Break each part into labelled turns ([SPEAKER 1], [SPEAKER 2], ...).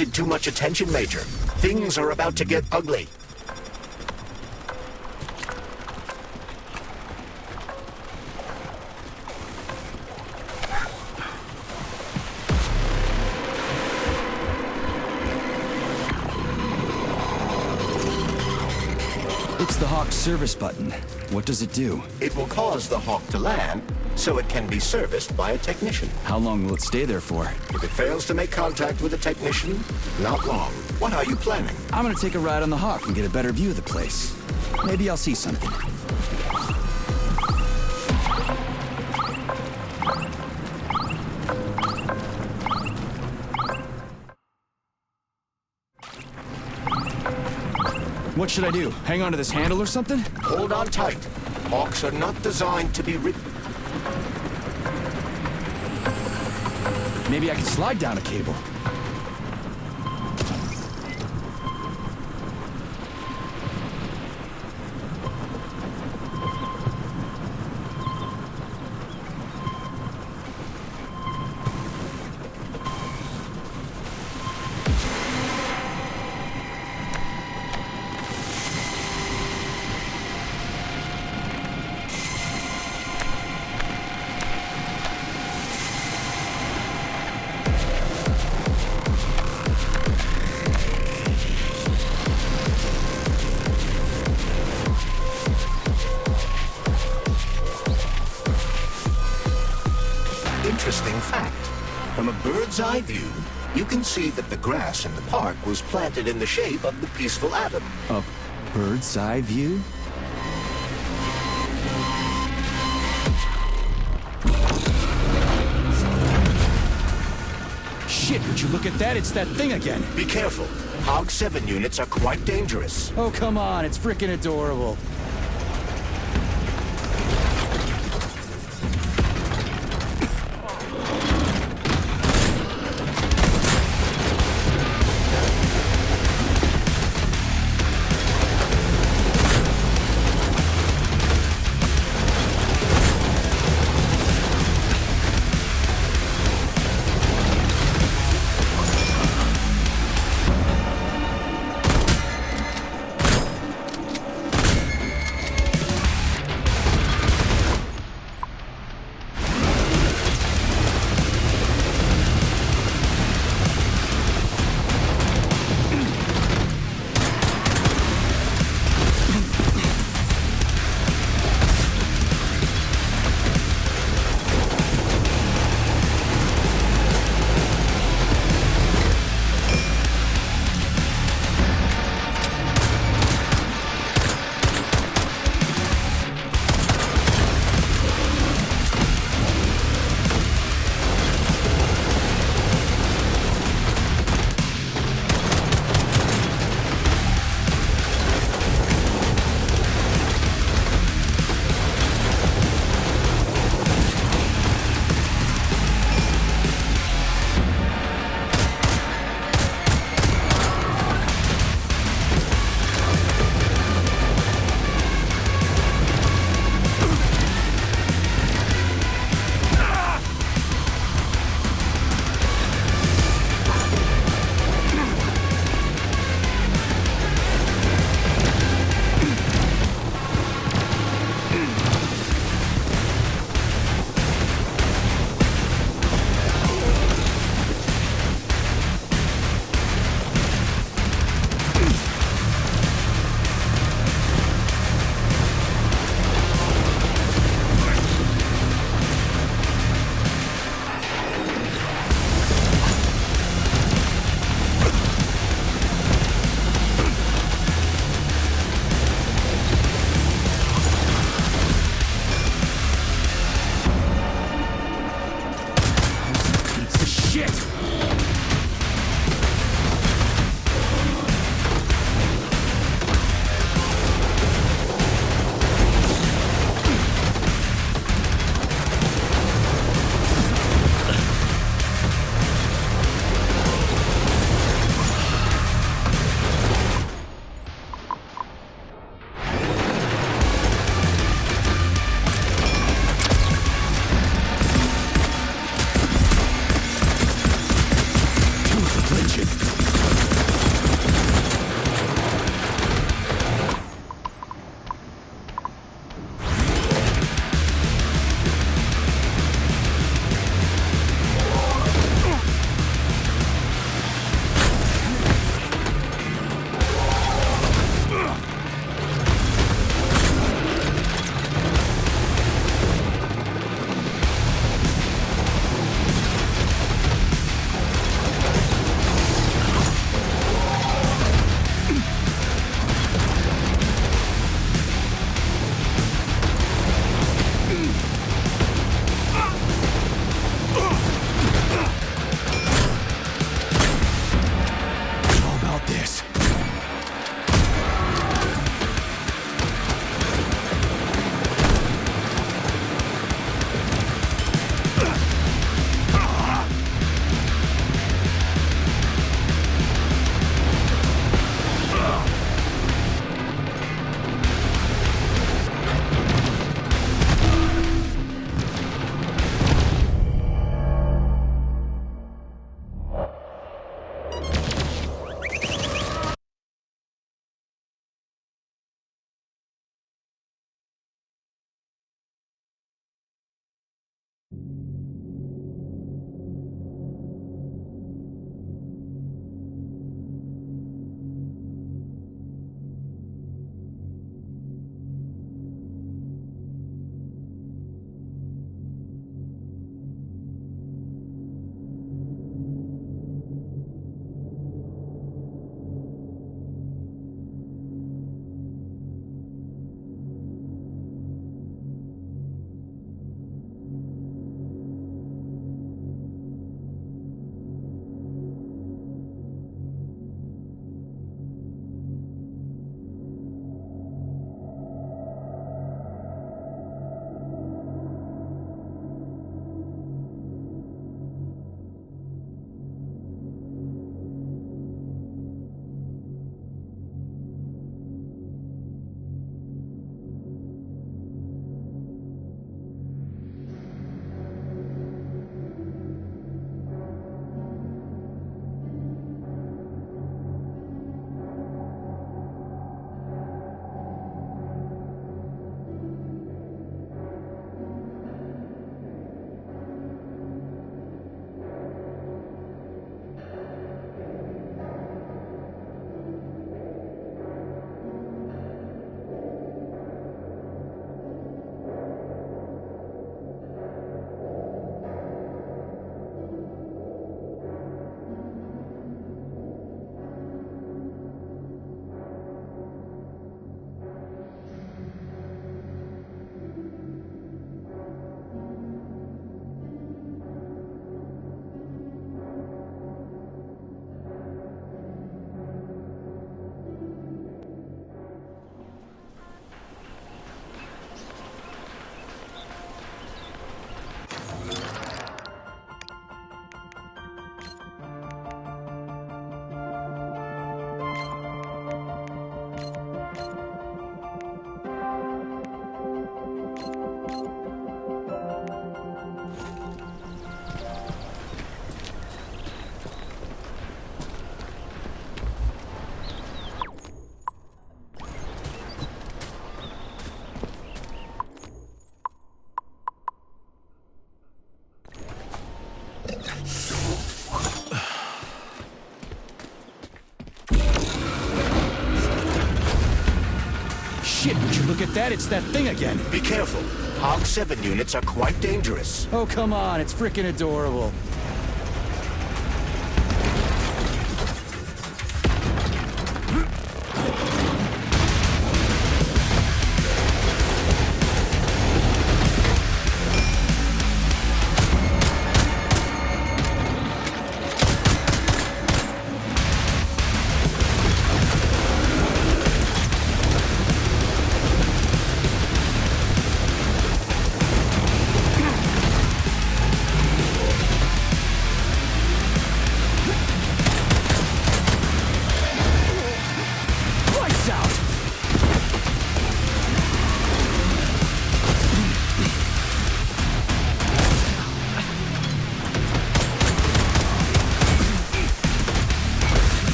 [SPEAKER 1] attracted too much attention, Major. Things are about to get ugly.
[SPEAKER 2] It's the Hawk service button. What does it do?
[SPEAKER 1] It will cause the Hawk to land, so it can be serviced by a technician.
[SPEAKER 2] How long will it stay there for?
[SPEAKER 1] If it fails to make contact with a technician, not long. What are you planning?
[SPEAKER 2] I'm gonna take a ride on the Hawk and get a better view of the place. Maybe I'll see something. What should I do? Hang on to this handle or something?
[SPEAKER 1] Hold on tight. Hawks are not designed to be
[SPEAKER 2] Maybe I can slide down a cable.
[SPEAKER 1] Interesting fact. From a bird's eye view, you can see that the grass in the park was planted in the shape of the peaceful atom.
[SPEAKER 2] A bird's eye view? Shit, would you look at that? It's that thing again.
[SPEAKER 1] Be careful. Hog 7 units are quite dangerous.
[SPEAKER 2] Oh, come on, it's freaking adorable. shit, would you look at that? It's that thing again.
[SPEAKER 1] Be careful. Hog 7 units are quite dangerous.
[SPEAKER 2] Oh, come on, it's freaking adorable.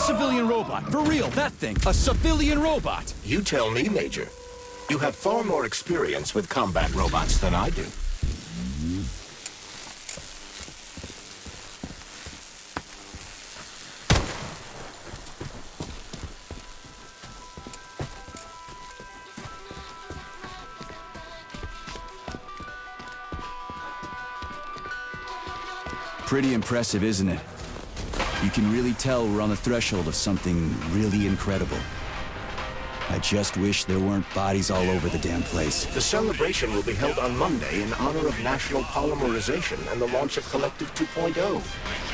[SPEAKER 2] civilian robot. For real, that thing. A civilian robot.
[SPEAKER 1] You tell me, Major. You have far more experience with combat robots than I do.
[SPEAKER 2] Pretty impressive, isn't it? You can really tell we're on the threshold of something really incredible. I just wish there weren't bodies all over the damn place.
[SPEAKER 1] The celebration will be held on Monday in honor of National Polymerization and the launch of Collective 2.0.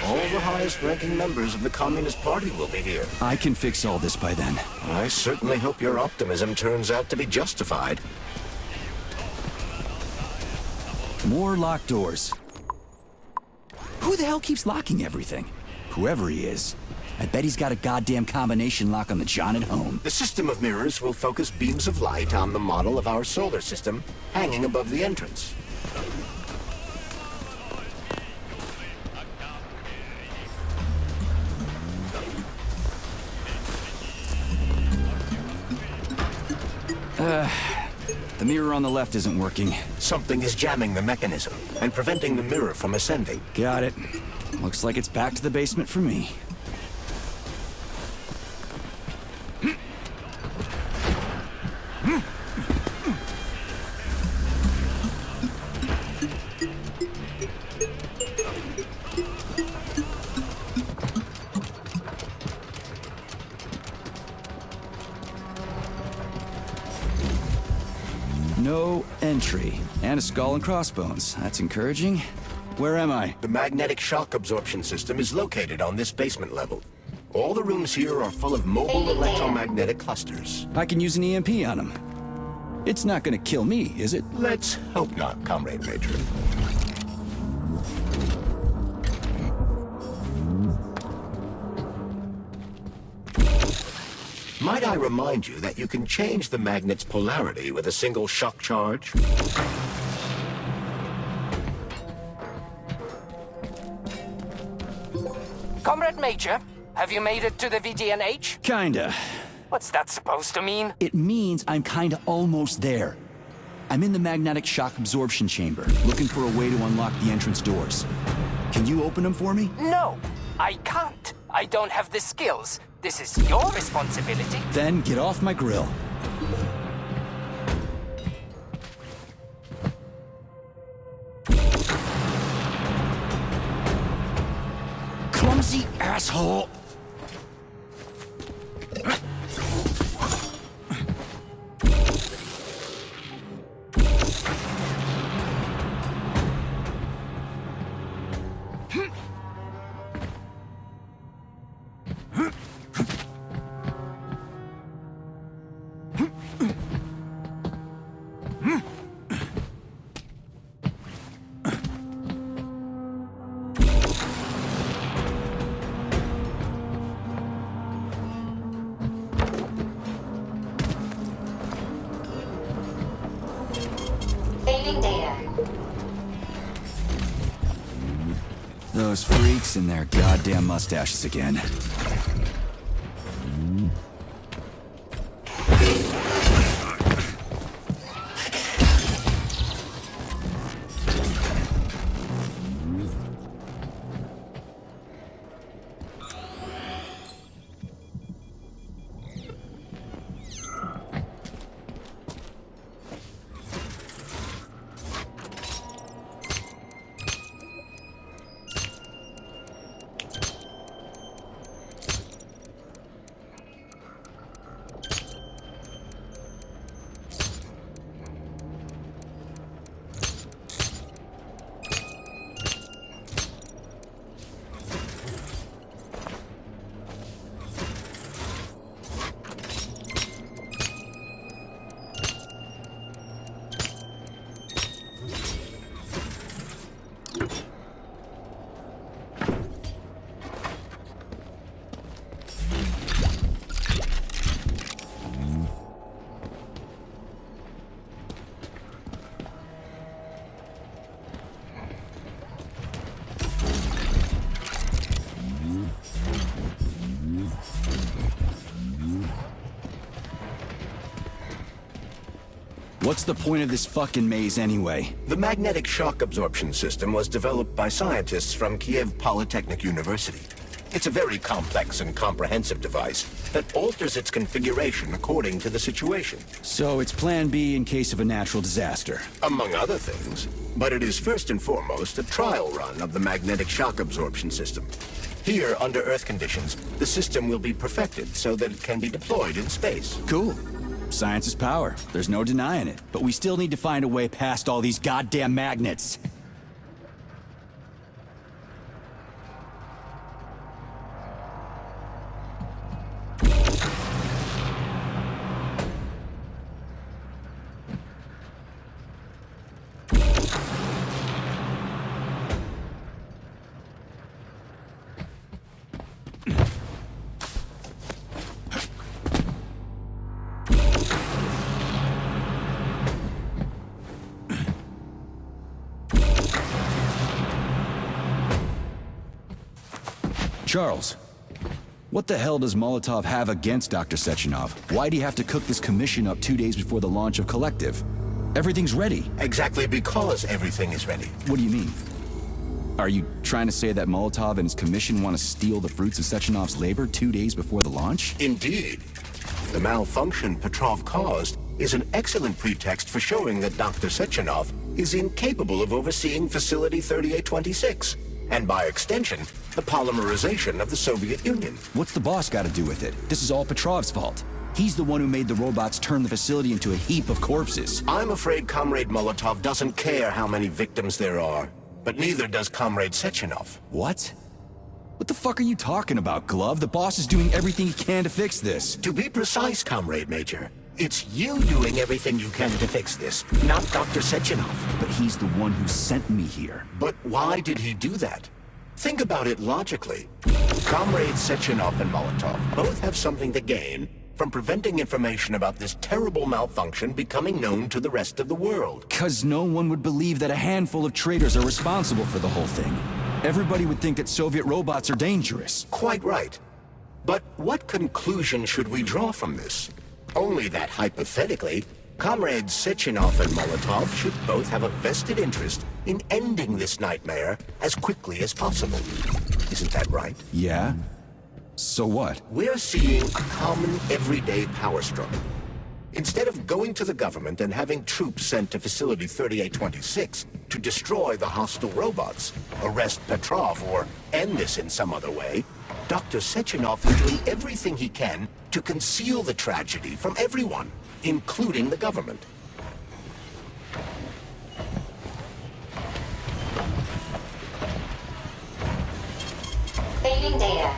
[SPEAKER 1] All the highest-ranking members of the Communist Party will be here.
[SPEAKER 2] I can fix all this by then.
[SPEAKER 1] I certainly hope your optimism turns out to be justified.
[SPEAKER 2] More locked doors. Who the hell keeps locking everything? Whoever he is. I bet he's got a goddamn combination lock on the John at home.
[SPEAKER 1] The system of mirrors will focus beams of light on the model of our solar system hanging above the entrance.
[SPEAKER 2] The mirror on the left isn't working.
[SPEAKER 1] Something is jamming the mechanism and preventing the mirror from ascending.
[SPEAKER 2] Got it. Looks like it's back to the basement for me. No entry. And a skull and crossbones. That's encouraging. Where am I?
[SPEAKER 1] The magnetic shock absorption system is located on this basement level. All the rooms here are full of mobile electromagnetic clusters.
[SPEAKER 2] I can use an EMP on him. It's not gonna kill me, is it?
[SPEAKER 1] Let's hope not, Comrade Major. Might I remind you that you can change the magnet's polarity with a single shock charge?
[SPEAKER 3] Comrade Major, have you made it to the VDNH?
[SPEAKER 2] Kinda.
[SPEAKER 3] What's that supposed to mean?
[SPEAKER 2] It means I'm kinda almost there. I'm in the magnetic shock absorption chamber, looking for a way to unlock the entrance doors. Can you open them for me?
[SPEAKER 3] No, I can't. I don't have the skills. This is your responsibility.
[SPEAKER 2] Then get off my grill. Clumsy asshole!
[SPEAKER 4] Saving data.
[SPEAKER 2] Those freaks and their goddamn mustaches again. What's the point of this fucking maze anyway?
[SPEAKER 1] The magnetic shock absorption system was developed by scientists from Kiev Polytechnic University. It's a very complex and comprehensive device that alters its configuration according to the situation.
[SPEAKER 2] So it's plan B in case of a natural disaster.
[SPEAKER 1] Among other things. But it is first and foremost a trial run of the magnetic shock absorption system. Here, under Earth conditions, the system will be perfected so that it can be deployed in space.
[SPEAKER 2] Cool. Science is power. There's no denying it. But we still need to find a way past all these goddamn magnets. Charles, what the hell does Molotov have against Dr. Sechenov? Why'd he have to cook this commission up 2 days before the launch of Collective? Everything's ready.
[SPEAKER 1] Exactly because everything is ready.
[SPEAKER 2] What do you mean? Are you trying to say that Molotov and his commission want to steal the fruits of Sechenov's labor 2 days before the launch?
[SPEAKER 1] Indeed. The malfunction Petrov caused is an excellent pretext for showing that Dr. Sechenov is incapable of overseeing Facility 3826, and by extension, the polymerization of the Soviet Union.
[SPEAKER 2] What's the boss got to do with it? This is all Petrov's fault. He's the one who made the robots turn the facility into a heap of corpses.
[SPEAKER 1] I'm afraid Comrade Molotov doesn't care how many victims there are, but neither does Comrade Sechenov.
[SPEAKER 2] What? What the fuck are you talking about, Glove? The boss is doing everything he can to fix this.
[SPEAKER 1] To be precise, Comrade Major, it's you doing everything you can to fix this, not Dr. Sechenov.
[SPEAKER 2] But he's the one who sent me here.
[SPEAKER 1] But why did he do that? Think about it logically. Comrades Sechenov and Molotov both have something to gain from preventing information about this terrible malfunction becoming known to the rest of the world.
[SPEAKER 2] 'Cause no one would believe that a handful of traitors are responsible for the whole thing. Everybody would think that Soviet robots are dangerous.
[SPEAKER 1] Quite right. But what conclusion should we draw from this? Only that hypothetically, Comrades Sechenov and Molotov should both have a vested interest in ending this nightmare as quickly as possible. Isn't that right?
[SPEAKER 2] Yeah? So what?
[SPEAKER 1] We're seeing a common everyday power struggle. Instead of going to the government and having troops sent to Facility 3826 to destroy the hostile robots, arrest Petrov, or end this in some other way, Dr. Sechenov is doing everything he can to conceal the tragedy from everyone, including the government.
[SPEAKER 4] Saving data.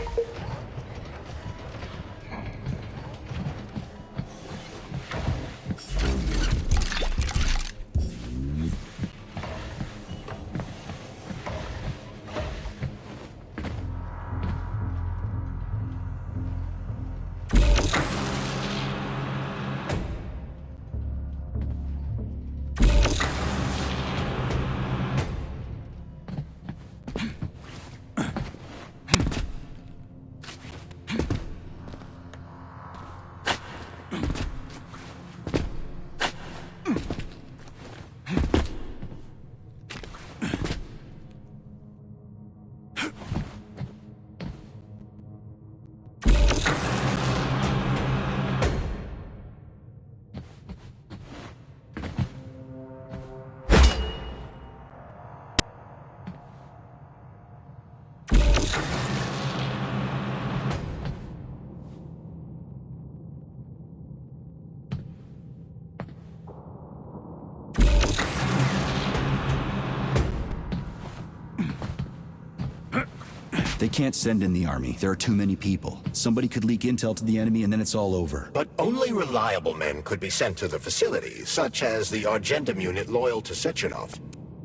[SPEAKER 2] They can't send in the army. There are too many people. Somebody could leak intel to the enemy and then it's all over.
[SPEAKER 1] But only reliable men could be sent to the facility, such as the Argentum unit loyal to Sechenov.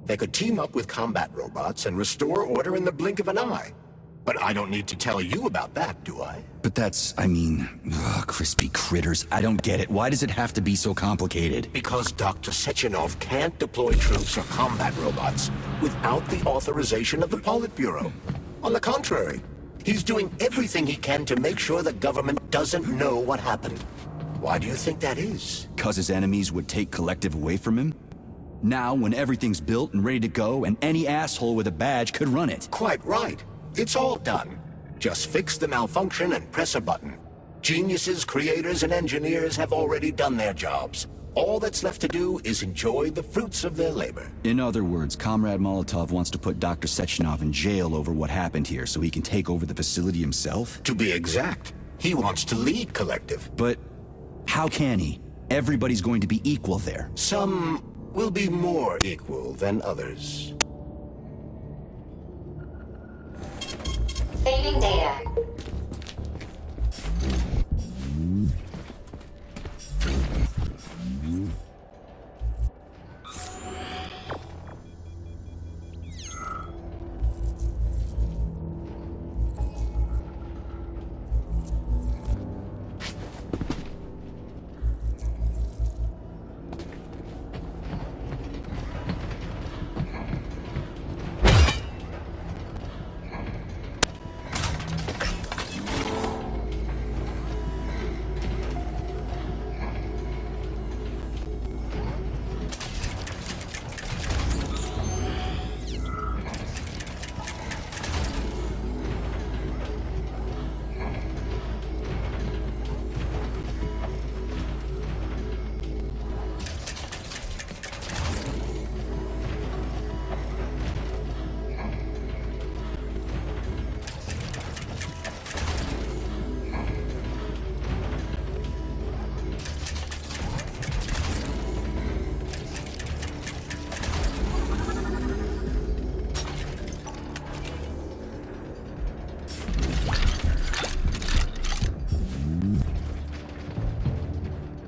[SPEAKER 1] They could team up with combat robots and restore order in the blink of an eye. But I don't need to tell you about that, do I?
[SPEAKER 2] But that's, I mean, crispy critters. I don't get it. Why does it have to be so complicated?
[SPEAKER 1] Because Dr. Sechenov can't deploy troops or combat robots without the authorization of the Politburo. On the contrary, he's doing everything he can to make sure the government doesn't know what happened. Why do you think that is?
[SPEAKER 2] 'Cause his enemies would take Collective away from him? Now, when everything's built and ready to go, and any asshole with a badge could run it.
[SPEAKER 1] Quite right. It's all done. Just fix the malfunction and press a button. Geniuses, creators, and engineers have already done their jobs. All that's left to do is enjoy the fruits of their labor.
[SPEAKER 2] In other words, Comrade Molotov wants to put Dr. Sechenov in jail over what happened here so he can take over the facility himself?
[SPEAKER 1] To be exact, he wants to lead Collective.
[SPEAKER 2] But how can he? everybody's going to be equal there.
[SPEAKER 1] Some will be more equal than others.
[SPEAKER 4] Saving data.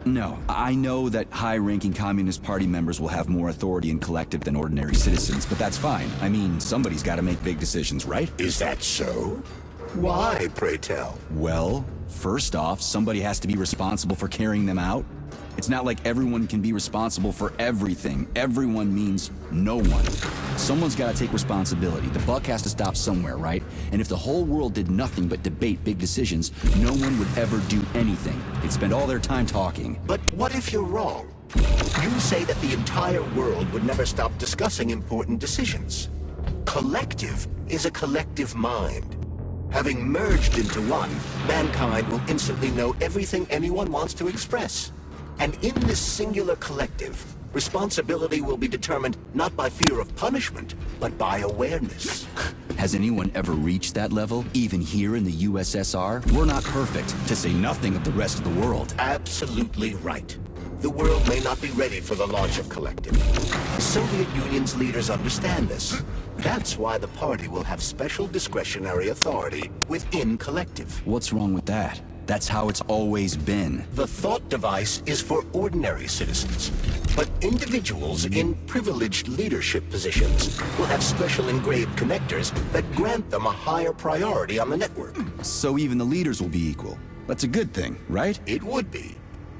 [SPEAKER 2] No, I know that high-ranking Communist Party members will have more authority in Collective than ordinary citizens, but that's fine. I mean, somebody's got to make big decisions, right?
[SPEAKER 1] Is that so? Why, pray tell?
[SPEAKER 2] Well, first off, somebody has to be responsible for carrying them out. It's not like everyone can be responsible for everything. Everyone means no one. Someone's got to take responsibility. The buck has to stop somewhere, right? And if the whole world did nothing but debate big decisions, no one would ever do anything. They'd spend all their time talking.
[SPEAKER 1] But what if you're wrong? You say that the entire world would never stop discussing important decisions. Collective is a collective mind. Having merged into one, mankind will instantly know everything anyone wants to express. And in this singular collective, responsibility will be determined not by fear of punishment, but by awareness.
[SPEAKER 2] Has anyone ever reached that level, even here in the USSR? We're not perfect, to say nothing of the rest of the world.
[SPEAKER 1] Absolutely right. The world may not be ready for the launch of Collective. The Soviet Union's leaders understand this. That's why the party will have special discretionary authority within Collective.
[SPEAKER 2] What's wrong with that? That's how it's always been.
[SPEAKER 1] The thought device is for ordinary citizens, but individuals in privileged leadership positions will have special engraved connectors that grant them a higher priority on the network.
[SPEAKER 2] So even the leaders will be equal. That's a good thing, right?
[SPEAKER 1] It would be,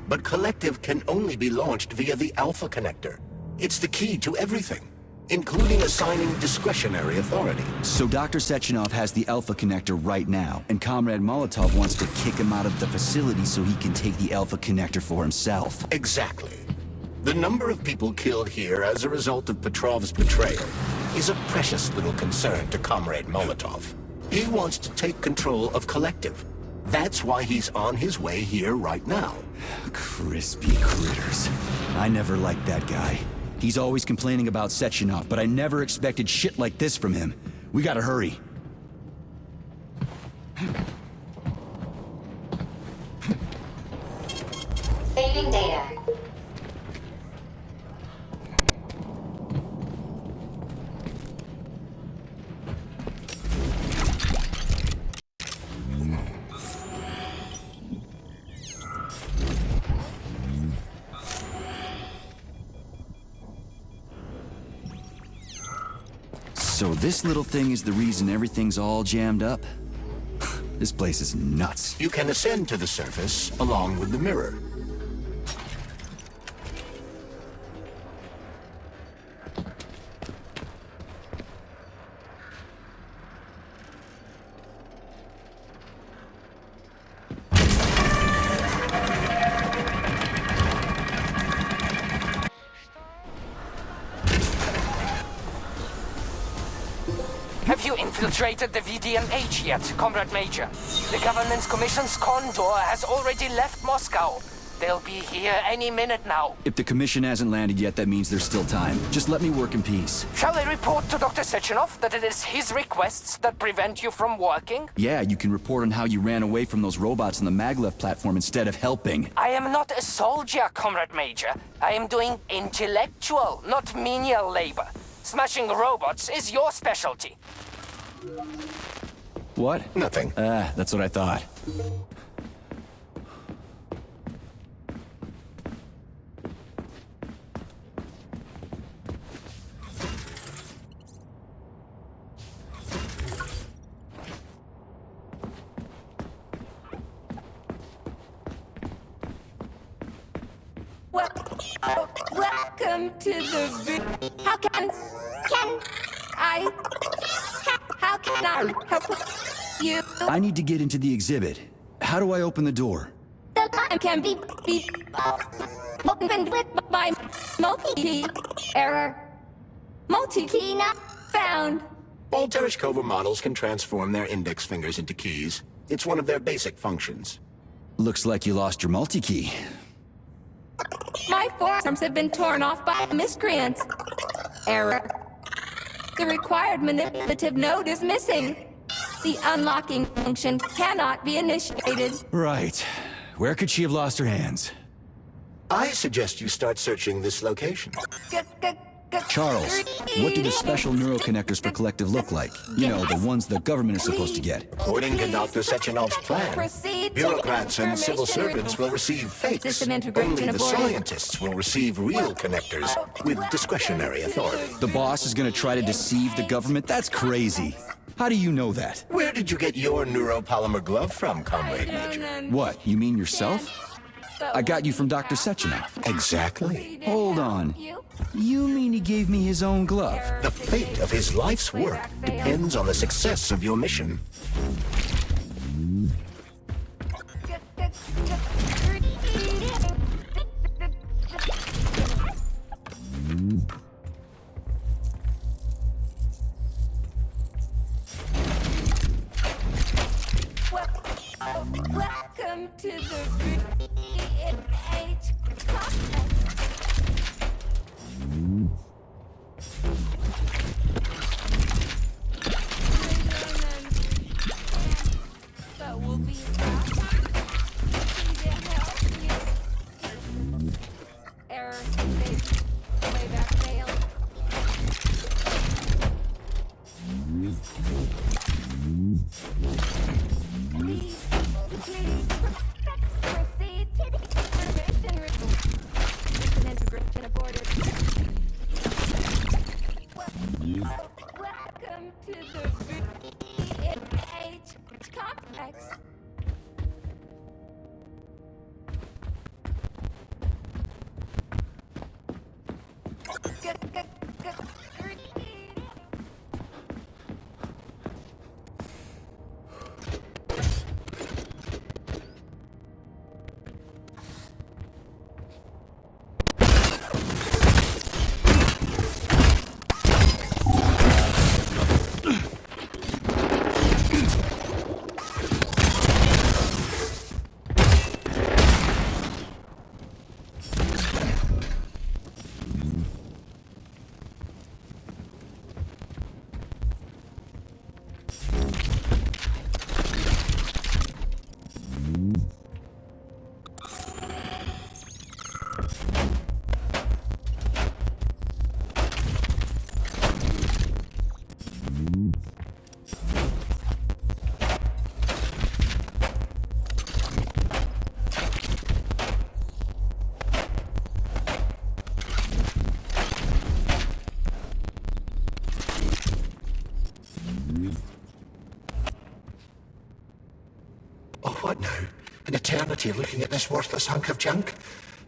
[SPEAKER 1] but Collective can only be launched via the Alpha Connector. It's the key to everything, including assigning discretionary authority.
[SPEAKER 2] So Dr. Sechenov has the Alpha Connector right now, and Comrade Molotov wants to kick him out of the facility so he can take the Alpha Connector for himself.
[SPEAKER 1] Exactly. The number of people killed here as a result of Petrov's betrayal is a precious little concern to Comrade Molotov. He wants to take control of Collective. That's why he's on his way here right now.
[SPEAKER 2] Crispy critters. I never liked that guy. He's always complaining about Sechenov, but I never expected shit like this from him. We gotta hurry.
[SPEAKER 4] Saving data.
[SPEAKER 2] So this little thing is the reason everything's all jammed up? This place is nuts.
[SPEAKER 1] You can ascend to the surface along with the mirror.
[SPEAKER 3] Have you infiltrated the VDMH yet, Comrade Major? The government's commission's Condor has already left Moscow. They'll be here any minute now.
[SPEAKER 2] If the commission hasn't landed yet, that means there's still time. Just let me work in peace.
[SPEAKER 3] Shall I report to Dr. Sechenov that it is his requests that prevent you from working?
[SPEAKER 2] Yeah, you can report on how you ran away from those robots on the Maglev platform instead of helping.
[SPEAKER 3] I am not a soldier, Comrade Major. I am doing intellectual, not menial labor. Smashing robots is your specialty.
[SPEAKER 2] What?
[SPEAKER 1] Nothing.
[SPEAKER 2] That's what I thought.
[SPEAKER 4] Welcome to the. How can I? How can I help you?
[SPEAKER 2] I need to get into the exhibit. How do I open the door?
[SPEAKER 4] The line can be opened with my multi-key error. Multi-key not found.
[SPEAKER 1] All Tereshkova models can transform their index fingers into keys. It's one of their basic functions.
[SPEAKER 2] Looks like you lost your multi-key.
[SPEAKER 4] My forearms have been torn off by miscreants. Error. The required manipulative node is missing. The unlocking function cannot be initiated.
[SPEAKER 2] Right. Where could she have lost her hands?
[SPEAKER 1] I suggest you start searching this location.
[SPEAKER 2] Charles, what do the special neuroconnectors for Collective look like? You know, the ones the government is supposed to get.
[SPEAKER 1] According to Dr. Sechenov's plan,
[SPEAKER 4] Proceed to
[SPEAKER 1] bureaucrats and civil
[SPEAKER 4] information
[SPEAKER 1] servants will receive fakes.
[SPEAKER 4] System integration
[SPEAKER 1] Only the
[SPEAKER 4] aborted.
[SPEAKER 1] scientists will receive real connectors with discretionary authority.
[SPEAKER 2] The boss is gonna try to deceive the government? That's crazy. How do you know that?
[SPEAKER 1] Where did you get your neuropolymer glove from, Comrade Major?
[SPEAKER 2] What, you mean yourself? I got you from Dr. Sechenov.
[SPEAKER 1] Exactly.
[SPEAKER 2] Hold on. You mean he gave me his own glove?
[SPEAKER 1] The fate of his life's work depends on the success of your mission.
[SPEAKER 4] Welcome to the VNH complex. But we'll be back. Error. Playback failed. Please proceed to the permission room. System integration aborted. Welcome to the VNH complex.
[SPEAKER 1] Oh, what now? An eternity looking at this worthless hunk of junk?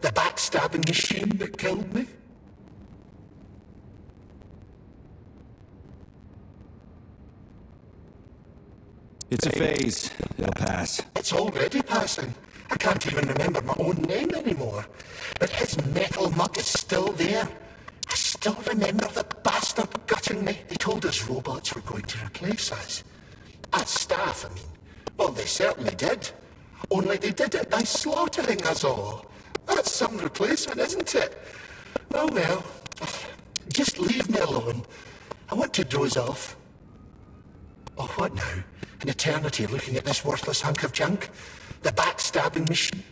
[SPEAKER 1] The backstabbing machine that killed me?
[SPEAKER 2] It's a phase. It'll pass.
[SPEAKER 1] It's already passing. I can't even remember my own name anymore. But his metal muck is still there. I still remember the bastard gutting me. He told us robots were going to replace us. As staff, I mean. Well, they certainly did. Only they did it by slaughtering us all. That's some replacement, isn't it? Oh well. Just leave me alone. I want to doze off. Oh, what now? An eternity looking at this worthless hunk of junk? The backstabbing machine?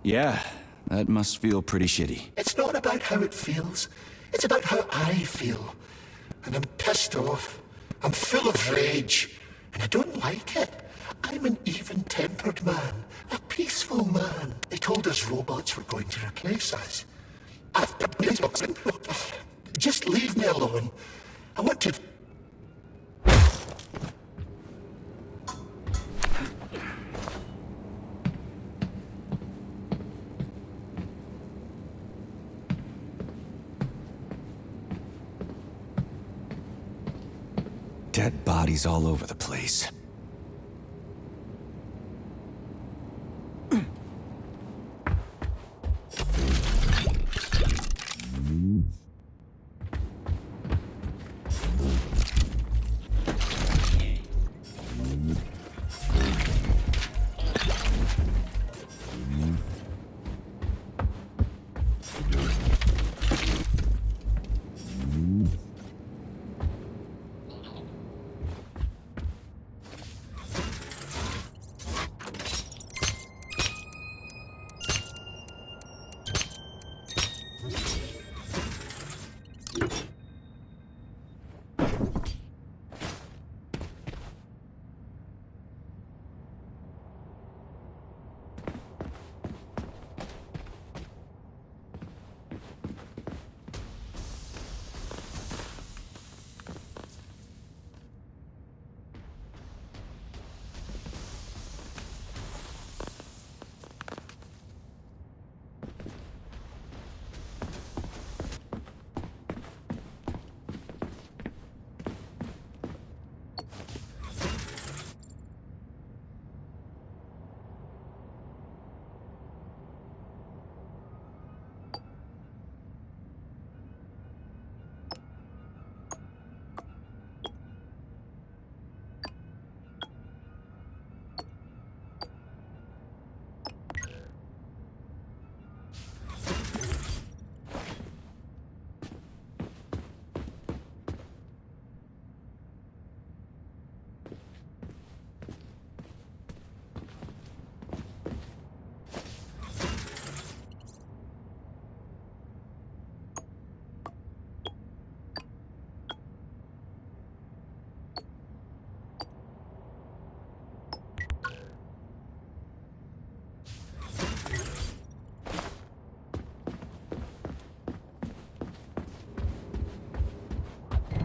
[SPEAKER 2] Yeah, that must feel pretty shitty.
[SPEAKER 1] It's not about how it feels. It's about how I feel. And I'm pissed off. I'm full of rage. And I don't like it. I'm an even-tempered man. A peaceful man. They told us robots were going to replace us. Just leave me alone. I want to...
[SPEAKER 2] Dead bodies all over the place.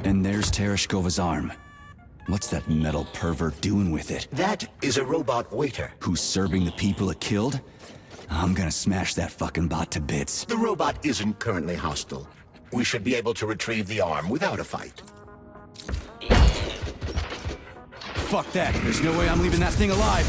[SPEAKER 2] And there's Tereshkova's arm. What's that metal pervert doing with it?
[SPEAKER 1] That is a robot waiter.
[SPEAKER 2] Who's serving the people it killed? I'm gonna smash that fucking bot to bits.
[SPEAKER 1] The robot isn't currently hostile. We should be able to retrieve the arm without a fight.
[SPEAKER 2] Fuck that. There's no way I'm leaving that thing alive.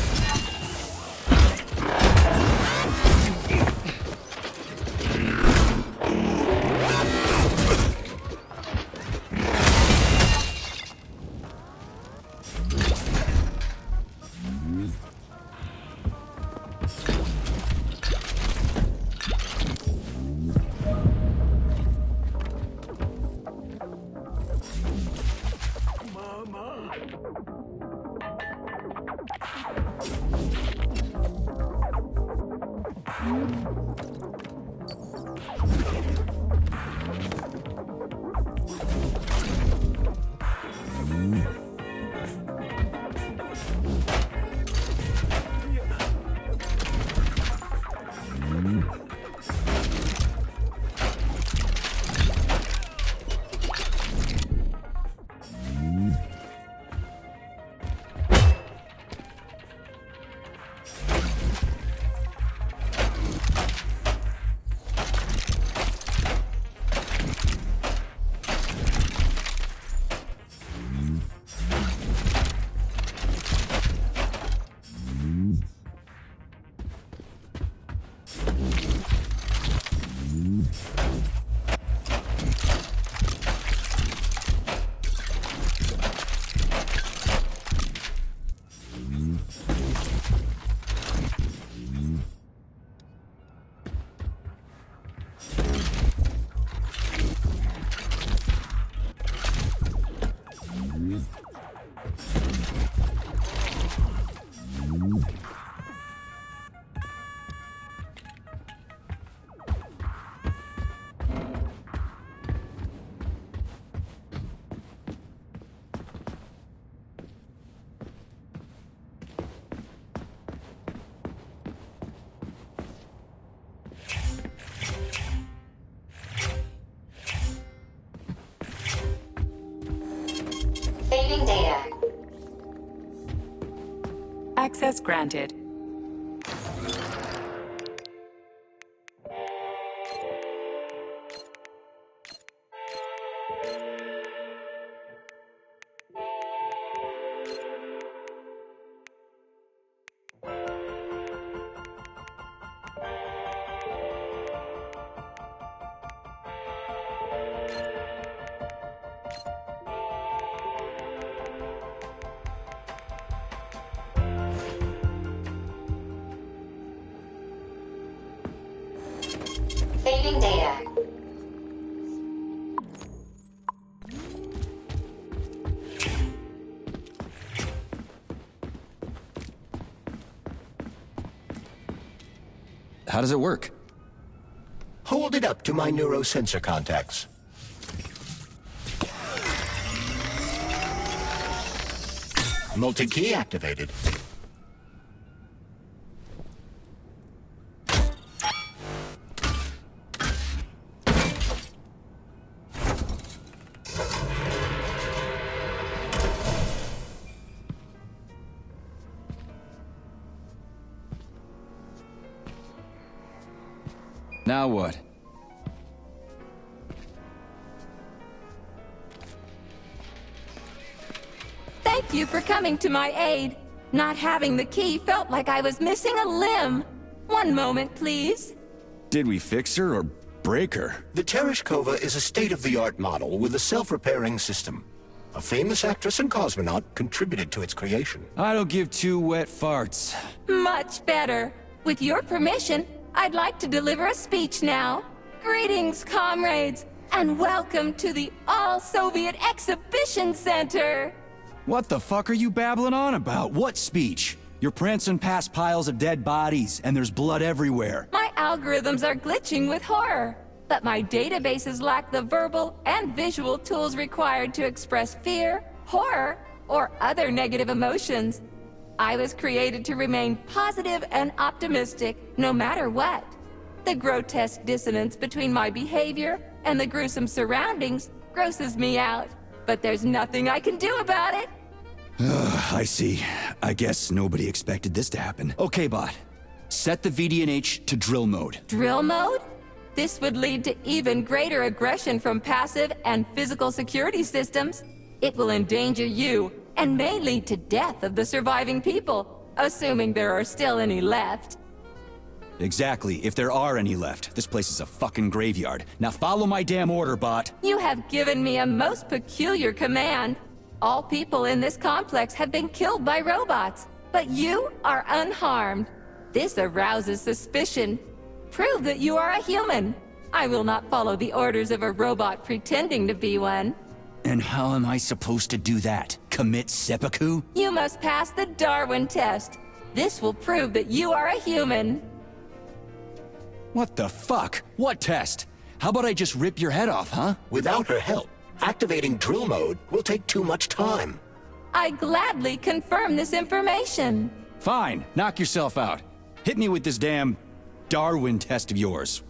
[SPEAKER 5] Saving data.
[SPEAKER 6] Access granted.
[SPEAKER 5] Saving data.
[SPEAKER 2] How does it work?
[SPEAKER 1] Hold it up to my neurosensor contacts. Multi-key activated.
[SPEAKER 2] Now what?
[SPEAKER 4] Thank you for coming to my aid. Not having the key felt like I was missing a limb. One moment, please.
[SPEAKER 2] Did we fix her or break her?
[SPEAKER 1] The Tereshkova is a state-of-the-art model with a self-repairing system. A famous actress and cosmonaut contributed to its creation.
[SPEAKER 2] I don't give two wet farts.
[SPEAKER 4] Much better. With your permission, I'd like to deliver a speech now. Greetings, comrades, and welcome to the All-Soviet Exhibition Center.
[SPEAKER 2] What the fuck are you babbling on about? What speech? You're prancing past piles of dead bodies, and there's blood everywhere.
[SPEAKER 4] My algorithms are glitching with horror, but my databases lack the verbal and visual tools required to express fear, horror, or other negative emotions. I was created to remain positive and optimistic, no matter what. The grotesque dissonance between my behavior and the gruesome surroundings grosses me out, but there's nothing I can do about it.
[SPEAKER 2] I see. I guess nobody expected this to happen. Okay, bot. Set the VDNH to drill mode.
[SPEAKER 4] Drill mode? This would lead to even greater aggression from passive and physical security systems. It will endanger you, and may lead to death of the surviving people, assuming there are still any left.
[SPEAKER 2] Exactly, if there are any left. This place is a fucking graveyard. Now follow my damn order, bot.
[SPEAKER 4] You have given me a most peculiar command. All people in this complex have been killed by robots, but you are unharmed. This arouses suspicion. Prove that you are a human. I will not follow the orders of a robot pretending to be one.
[SPEAKER 2] And how am I supposed to do that? Commit seppuku?
[SPEAKER 4] You must pass the Darwin test. This will prove that you are a human.
[SPEAKER 2] What the fuck? What test? How about I just rip your head off, huh?
[SPEAKER 1] Without her help, activating drill mode will take too much time.
[SPEAKER 4] I gladly confirm this information.
[SPEAKER 2] Fine, knock yourself out. Hit me with this damn Darwin test of yours.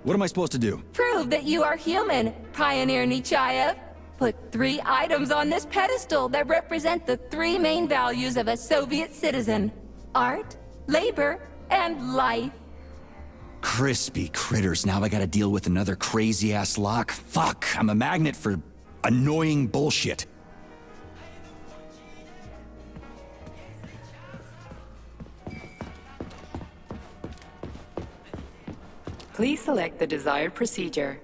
[SPEAKER 2] What am I supposed to do?
[SPEAKER 4] Prove that you are human, Pioneer Nechayev. Put 3 items on this pedestal that represent the 3 main values of a Soviet citizen: art, labor, and life.
[SPEAKER 2] Crispy critters, now I gotta deal with another crazy-ass lock? Fuck, I'm a magnet for annoying bullshit.
[SPEAKER 6] Please select the desired procedure.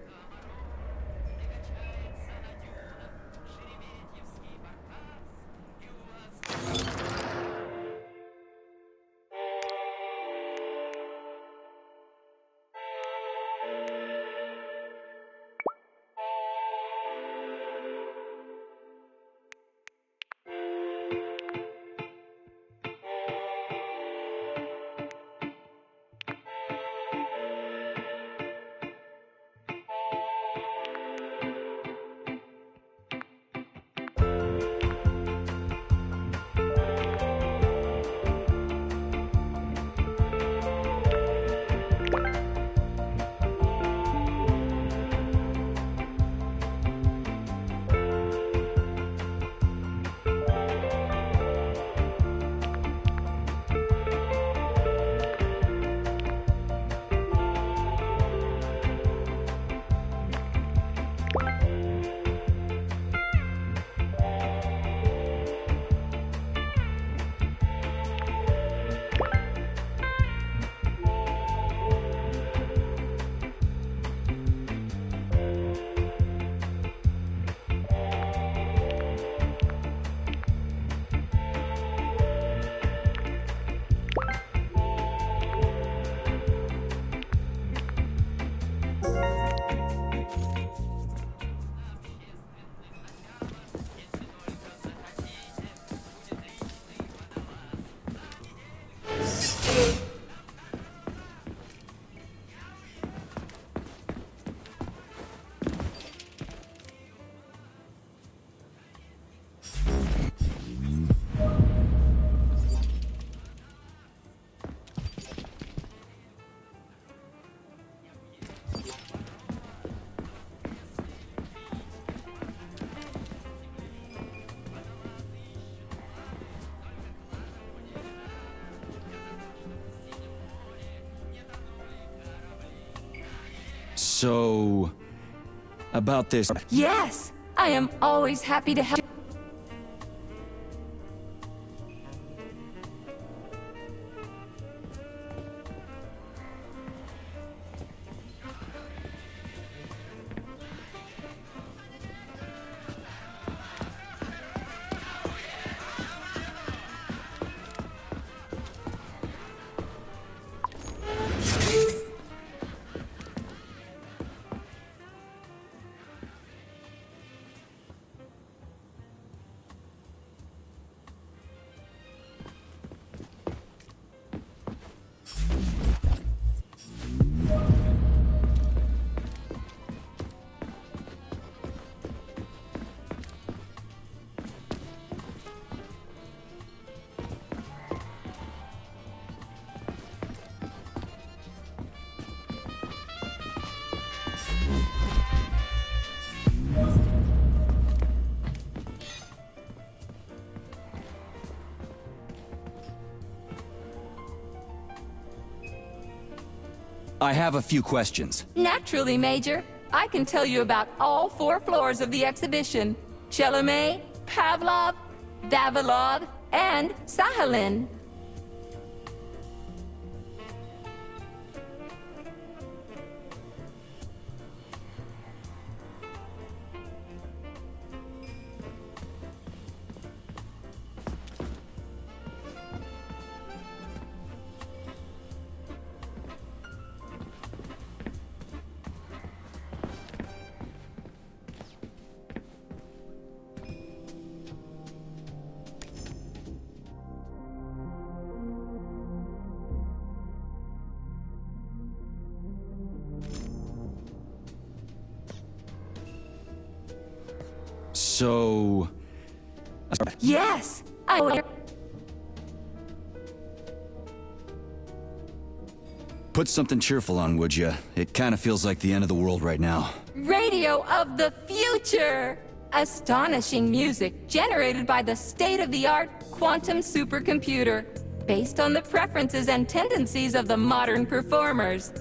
[SPEAKER 2] So, about this.
[SPEAKER 4] Yes, I am always happy to help.
[SPEAKER 2] I have a few questions.
[SPEAKER 4] Naturally, Major. I can tell you about all 4 floors of the exhibition. Chalamet, Pavlov, Vavilov, and Sahalin.
[SPEAKER 2] So...
[SPEAKER 4] Yes,
[SPEAKER 2] Put something cheerful on, would ya? It kind of feels like the end of the world right now.
[SPEAKER 4] Radio of the Future! Astonishing music generated by the state-of-the-art quantum supercomputer, based on the preferences and tendencies of the modern performers.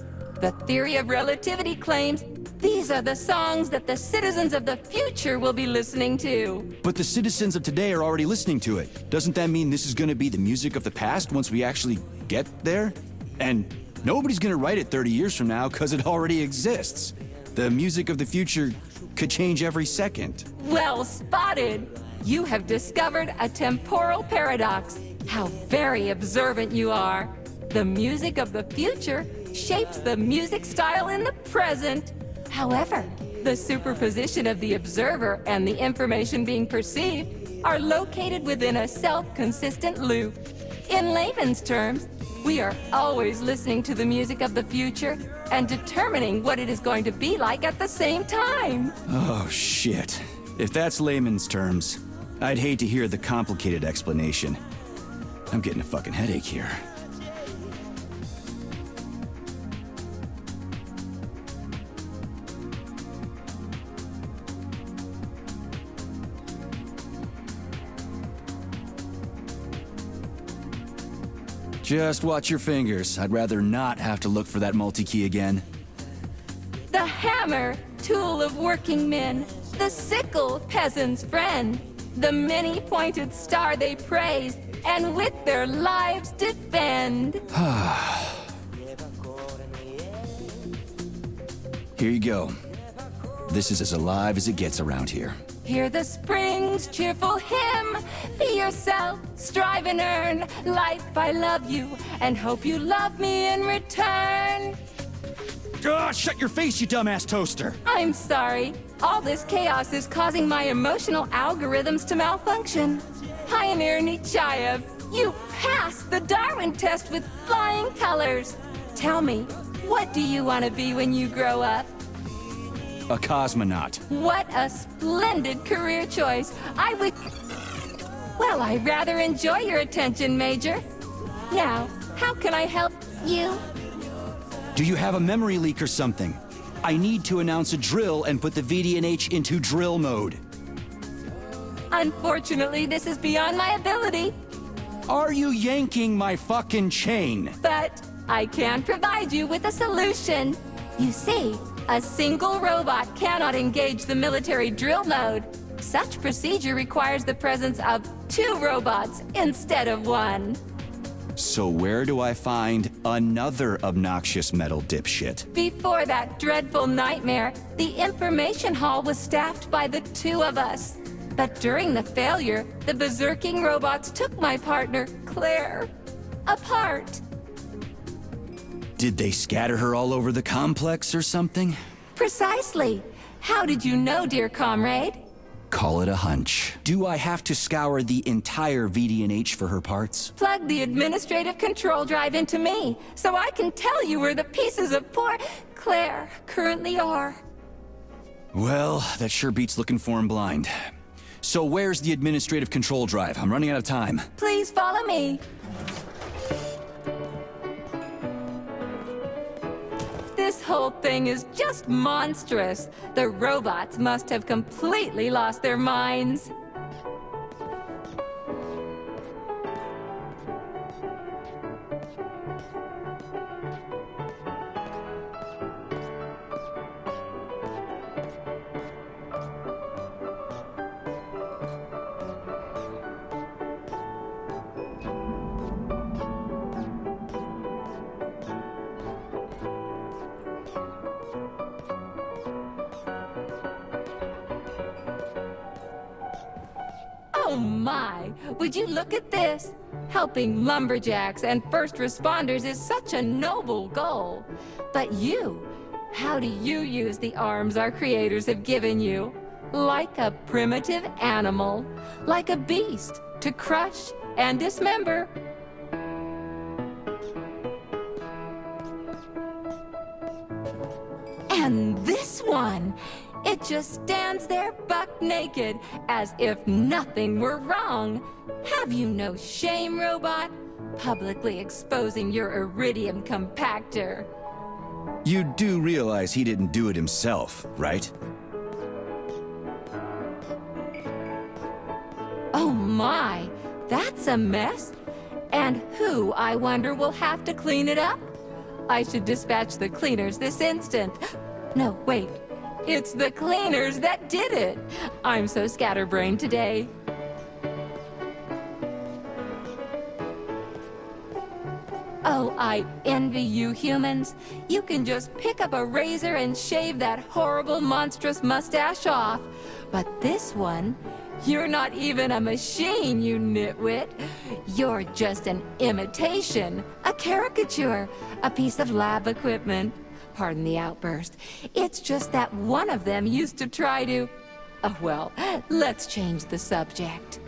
[SPEAKER 4] The theory of relativity claims these are the songs that the citizens of the future will be listening to.
[SPEAKER 2] But the citizens of today are already listening to it. Doesn't that mean this is gonna be the music of the past once we actually get there? And nobody's gonna write it 30 years from now because it already exists. The music of the future could change every second.
[SPEAKER 4] Well spotted! You have discovered a temporal paradox. How very observant you are. The music of the future shapes the music style in the present. However, the superposition of the observer and the information being perceived are located within a self-consistent loop. In layman's terms, we are always listening to the music of the future and determining what it is going to be like at the same time.
[SPEAKER 2] Oh, shit. If that's layman's terms, I'd hate to hear the complicated explanation. I'm getting a fucking headache here. Just watch your fingers. I'd rather not have to look for that multi-key again.
[SPEAKER 4] The hammer, tool of working men. The sickle, peasant's friend. The many-pointed star they praise, and with their lives defend.
[SPEAKER 2] Here you go. This is as alive as it gets around here.
[SPEAKER 4] Hear the spring's cheerful hymn. Be yourself, strive and earn. Life, I love you, and hope you love me in return.
[SPEAKER 2] Ah, shut your face, you dumbass toaster!
[SPEAKER 4] I'm sorry. All this chaos is causing my emotional algorithms to malfunction. Pioneer Nechayev, you passed the Darwin test with flying colors. Tell me, what do you want to be when you grow up?
[SPEAKER 2] A cosmonaut.
[SPEAKER 4] What a splendid career choice. Well, I rather enjoy your attention, Major. Now, how can I help you?
[SPEAKER 2] Do you have a memory leak or something? I need to announce a drill and put the VDNH into drill mode.
[SPEAKER 4] Unfortunately, this is beyond my ability,
[SPEAKER 2] Are you yanking my fucking chain?
[SPEAKER 4] but I can provide you with a solution. You see, A single robot cannot engage the military drill mode. Such procedure requires the presence of 2 robots instead of 1.
[SPEAKER 2] So where do I find another obnoxious metal dipshit?
[SPEAKER 4] Before that dreadful nightmare, the information hall was staffed by the 2 of us. But during the failure, the berserking robots took my partner, Claire, apart.
[SPEAKER 2] Did they scatter her all over the complex or something?
[SPEAKER 4] Precisely. How did you know, dear comrade?
[SPEAKER 2] Call it a hunch. Do I have to scour the entire VD&H for her parts?
[SPEAKER 4] Plug the administrative control drive into me, so I can tell you where the pieces of poor Claire currently are.
[SPEAKER 2] Well, that sure beats looking for him blind. So where's the administrative control drive? I'm running out of time.
[SPEAKER 4] Please follow me. This whole thing is just monstrous. The robots must have completely lost their minds. Oh my! Would you look at this? Helping lumberjacks and first responders is such a noble goal. But you, how do you use the arms our creators have given you? Like a primitive animal, like a beast, to crush and dismember. And this one, it just stands there buck naked, as if nothing were wrong. Have you no shame, robot? Publicly exposing your iridium compactor.
[SPEAKER 2] You do realize he didn't do it himself, right?
[SPEAKER 4] Oh my, that's a mess. And who, I wonder, will have to clean it up? I should dispatch the cleaners this instant. No, wait. It's the cleaners that did it. I'm so scatterbrained today. Oh, I envy you humans. You can just pick up a razor and shave that horrible, monstrous mustache off. But this one, you're not even a machine, you nitwit. You're just an imitation, a caricature, a piece of lab equipment. Pardon the outburst. It's just that one of them used to try to... Oh, well, let's change the subject.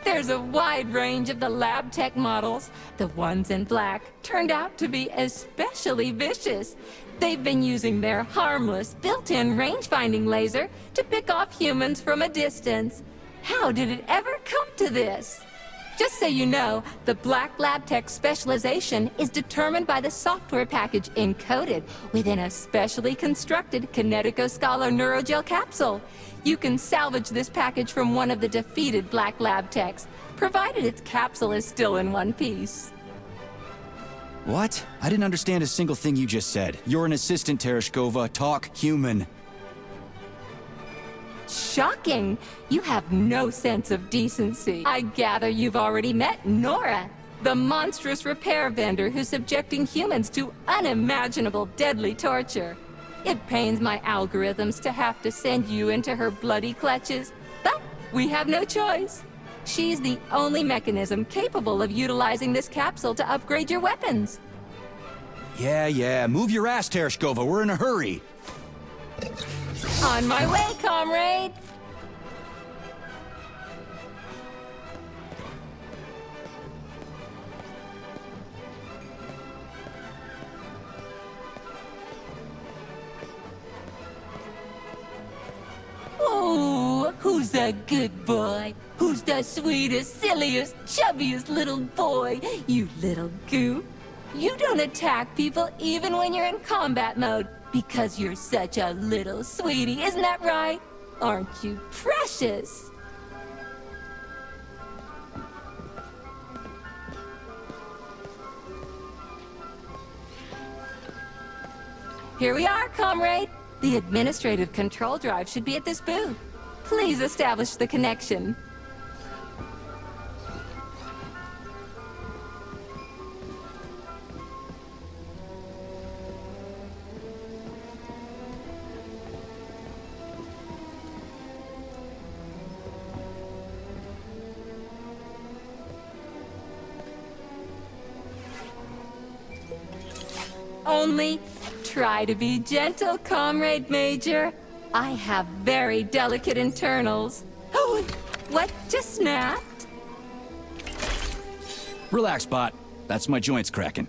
[SPEAKER 4] There's a wide range of the lab tech models. The ones in black turned out to be especially vicious. They've been using their harmless, built-in range-finding laser to pick off humans from a distance. How did it ever come to this? Just so you know, the Black Lab Tech specialization is determined by the software package encoded within a specially constructed Kinetico Scholar Neurogel capsule. You can salvage this package from one of the defeated Black Lab Techs, provided its capsule is still in one piece.
[SPEAKER 2] What? I didn't understand a single thing you just said. You're an assistant, Tereshkova. Talk human.
[SPEAKER 4] Shocking! You have no sense of decency. I gather you've already met Nora, the monstrous repair vendor who's subjecting humans to unimaginable deadly torture. It pains my algorithms to have to send you into her bloody clutches, but we have no choice. She's the only mechanism capable of utilizing this capsule to upgrade your weapons.
[SPEAKER 2] Yeah, move your ass, Tereshkova. We're in a hurry.
[SPEAKER 4] On my way, comrade! Oh, who's a good boy? Who's the sweetest, silliest, chubbiest little boy? You little goof. You don't attack people even when you're in combat mode because you're such a little sweetie, isn't that right? Aren't you precious? Here we are, comrade. The administrative control drive should be at this booth. Please establish the connection. Only try to be gentle, Comrade Major. I have very delicate internals. Oh, what just snapped?
[SPEAKER 2] Relax, Bot. That's my joints cracking.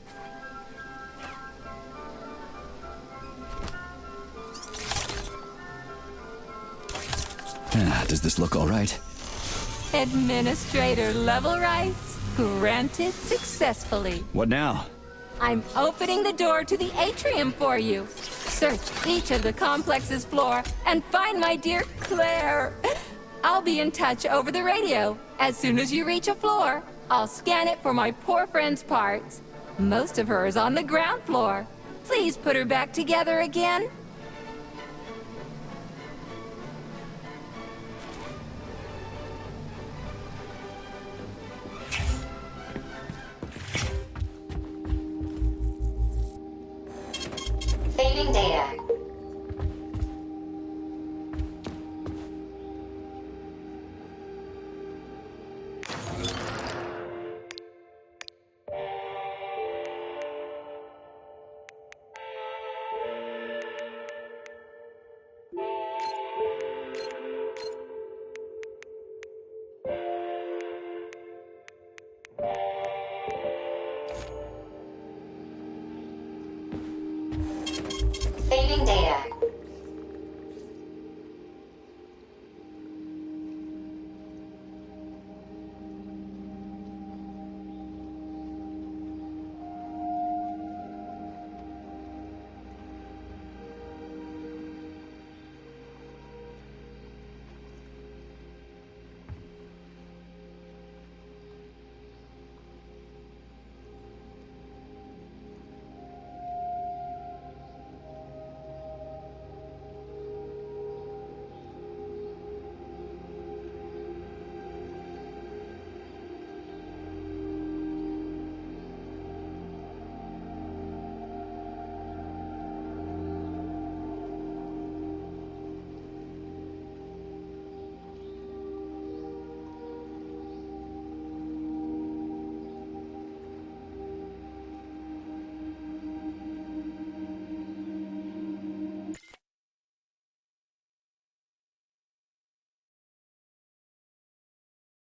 [SPEAKER 2] Does this look all right?
[SPEAKER 4] Administrator level rights granted successfully.
[SPEAKER 2] What now?
[SPEAKER 4] I'm opening the door to the atrium for you. Search each of the complex's floor and find my dear Claire. I'll be in touch over the radio. As soon as you reach a floor, I'll scan it for my poor friend's parts. Most of her is on the ground floor. Please put her back together again.
[SPEAKER 5] Saving data. Saving data.